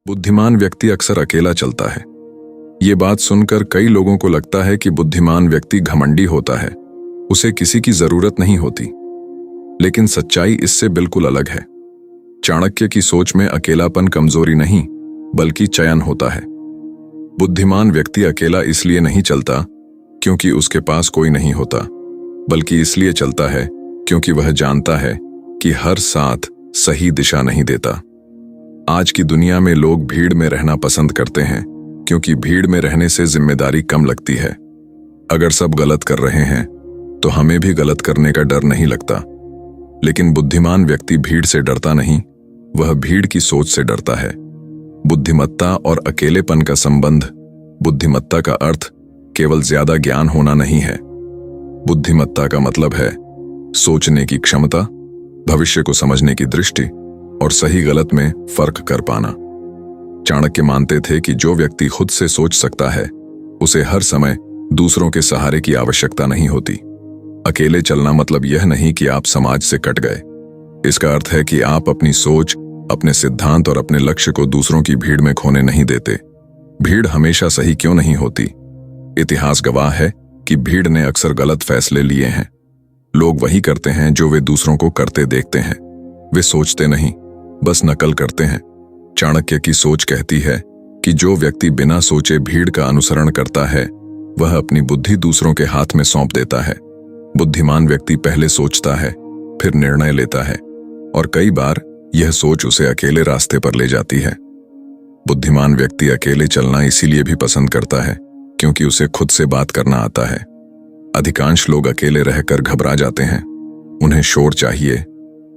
बुद्धिमान व्यक्ति अक्सर अकेला चलता है। ये बात सुनकर कई लोगों को लगता है कि बुद्धिमान व्यक्ति घमंडी होता है, उसे किसी की जरूरत नहीं होती। लेकिन सच्चाई इससे बिल्कुल अलग है। चाणक्य की सोच में अकेलापन कमजोरी नहीं, बल्कि चयन होता है। बुद्धिमान व्यक्ति अकेला इसलिए नहीं चलता क्योंकि उसके पास कोई नहीं होता, बल्कि इसलिए चलता है क्योंकि वह जानता है कि हर साथ सही दिशा नहीं देता। आज की दुनिया में लोग भीड़ में रहना पसंद करते हैं क्योंकि भीड़ में रहने से जिम्मेदारी कम लगती है। अगर सब गलत कर रहे हैं तो हमें भी गलत करने का डर नहीं लगता। लेकिन बुद्धिमान व्यक्ति भीड़ से डरता नहीं, वह भीड़ की सोच से डरता है। बुद्धिमत्ता और अकेलेपन का संबंध। बुद्धिमत्ता का अर्थ केवल ज्यादा ज्ञान होना नहीं है। बुद्धिमत्ता का मतलब है सोचने की क्षमता, भविष्य को समझने की दृष्टि और सही गलत में फर्क कर पाना। चाणक्य मानते थे कि जो व्यक्ति खुद से सोच सकता है उसे हर समय दूसरों के सहारे की आवश्यकता नहीं होती। अकेले चलना मतलब यह नहीं कि आप समाज से कट गए। इसका अर्थ है कि आप अपनी सोच, अपने सिद्धांत और अपने लक्ष्य को दूसरों की भीड़ में खोने नहीं देते। भीड़ हमेशा सही क्यों नहीं होती? इतिहास गवाह है कि भीड़ ने अक्सर गलत फैसले लिए हैं। लोग वही करते हैं जो वे दूसरों को करते देखते हैं। वे सोचते नहीं, बस नकल करते हैं। चाणक्य की सोच कहती है कि जो व्यक्ति बिना सोचे भीड़ का अनुसरण करता है वह अपनी बुद्धि दूसरों के हाथ में सौंप देता है। बुद्धिमान व्यक्ति पहले सोचता है, फिर निर्णय लेता है और कई बार यह सोच उसे अकेले रास्ते पर ले जाती है। बुद्धिमान व्यक्ति अकेले चलना इसीलिए भी पसंद करता है क्योंकि उसे खुद से बात करना आता है। अधिकांश लोग अकेले रहकर घबरा जाते हैं। उन्हें शोर चाहिए,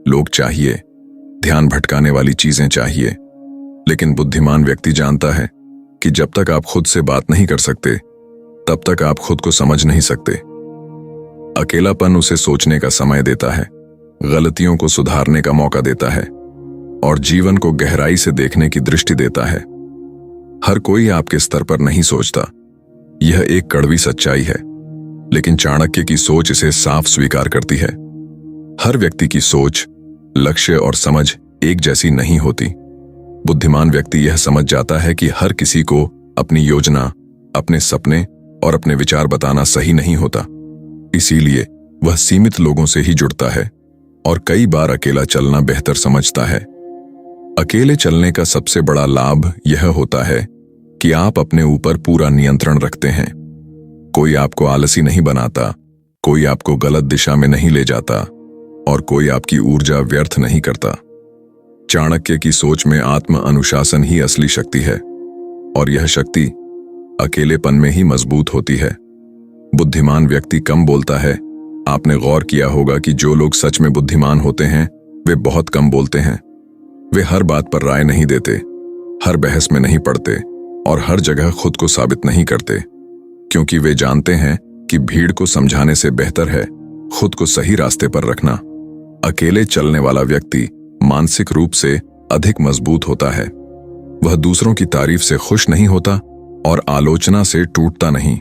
लोग चाहिए, ध्यान भटकाने वाली चीजें चाहिए। लेकिन बुद्धिमान व्यक्ति जानता है कि जब तक आप खुद से बात नहीं कर सकते तब तक आप खुद को समझ नहीं सकते। अकेलापन उसे सोचने का समय देता है, गलतियों को सुधारने का मौका देता है और जीवन को गहराई से देखने की दृष्टि देता है। हर कोई आपके स्तर पर नहीं सोचता, यह एक कड़वी सच्चाई है। लेकिन चाणक्य की सोच इसे साफ स्वीकार करती है। हर व्यक्ति की सोच, लक्ष्य और समझ एक जैसी नहीं होती। बुद्धिमान व्यक्ति यह समझ जाता है कि हर किसी को अपनी योजना, अपने सपने और अपने विचार बताना सही नहीं होता। इसीलिए वह सीमित लोगों से ही जुड़ता है और कई बार अकेला चलना बेहतर समझता है। अकेले चलने का सबसे बड़ा लाभ यह होता है कि आप अपने ऊपर पूरा नियंत्रण रखते हैं। कोई आपको आलसी नहीं बनाता, कोई आपको गलत दिशा में नहीं ले जाता और कोई आपकी ऊर्जा व्यर्थ नहीं करता। चाणक्य की सोच में आत्म अनुशासन ही असली शक्ति है और यह शक्ति अकेलेपन में ही मजबूत होती है। बुद्धिमान व्यक्ति कम बोलता है। आपने गौर किया होगा कि जो लोग सच में बुद्धिमान होते हैं वे बहुत कम बोलते हैं। वे हर बात पर राय नहीं देते, हर बहस में नहीं पड़ते और हर जगह खुद को साबित नहीं करते, क्योंकि वे जानते हैं कि भीड़ को समझाने से बेहतर है खुद को सही रास्ते पर रखना। अकेले चलने वाला व्यक्ति मानसिक रूप से अधिक मजबूत होता है। वह दूसरों की तारीफ से खुश नहीं होता और आलोचना से टूटता नहीं।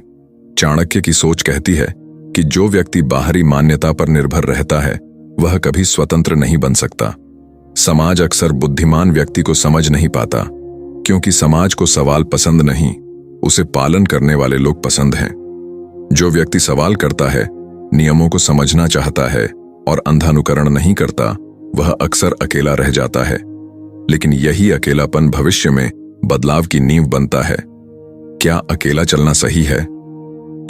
चाणक्य की सोच कहती है कि जो व्यक्ति बाहरी मान्यता पर निर्भर रहता है वह कभी स्वतंत्र नहीं बन सकता। समाज अक्सर बुद्धिमान व्यक्ति को समझ नहीं पाता क्योंकि समाज को सवाल पसंद नहीं, उसे पालन करने वाले लोग पसंद हैं। जो व्यक्ति सवाल करता है, नियमों को समझना चाहता है और अंधानुकरण नहीं करता, वह अक्सर अकेला रह जाता है। लेकिन यही अकेलापन भविष्य में बदलाव की नींव बनता है। क्या अकेला चलना सही है?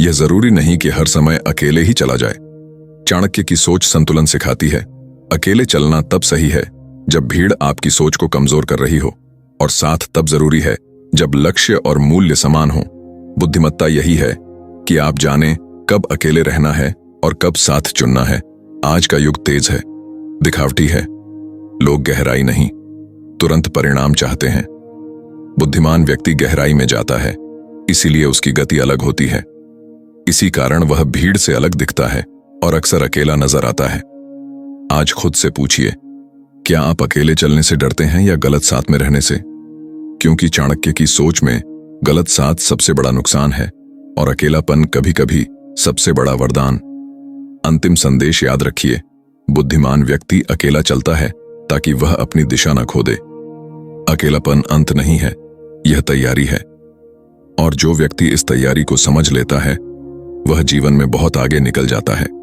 यह जरूरी नहीं कि हर समय अकेले ही चला जाए। चाणक्य की सोच संतुलन सिखाती है। अकेले चलना तब सही है जब भीड़ आपकी सोच को कमजोर कर रही हो, और साथ तब जरूरी है जब लक्ष्य और मूल्य समान हो। बुद्धिमत्ता यही है कि आप जानें कब अकेले रहना है और कब साथ चुनना है। आज का युग तेज है, दिखावटी है। लोग गहराई नहीं, तुरंत परिणाम चाहते हैं। बुद्धिमान व्यक्ति गहराई में जाता है, इसीलिए उसकी गति अलग होती है। इसी कारण वह भीड़ से अलग दिखता है और अक्सर अकेला नजर आता है। आज खुद से पूछिए, क्या आप अकेले चलने से डरते हैं या गलत साथ में रहने से? क्योंकि चाणक्य की सोच में गलत साथ सबसे बड़ा नुकसान है और अकेलापन कभी कभी सबसे बड़ा वरदान। अंतिम संदेश याद रखिए, बुद्धिमान व्यक्ति अकेला चलता है ताकि वह अपनी दिशा न खो दे। अकेलापन अंत नहीं है, यह तैयारी है। और जो व्यक्ति इस तैयारी को समझ लेता है वह जीवन में बहुत आगे निकल जाता है।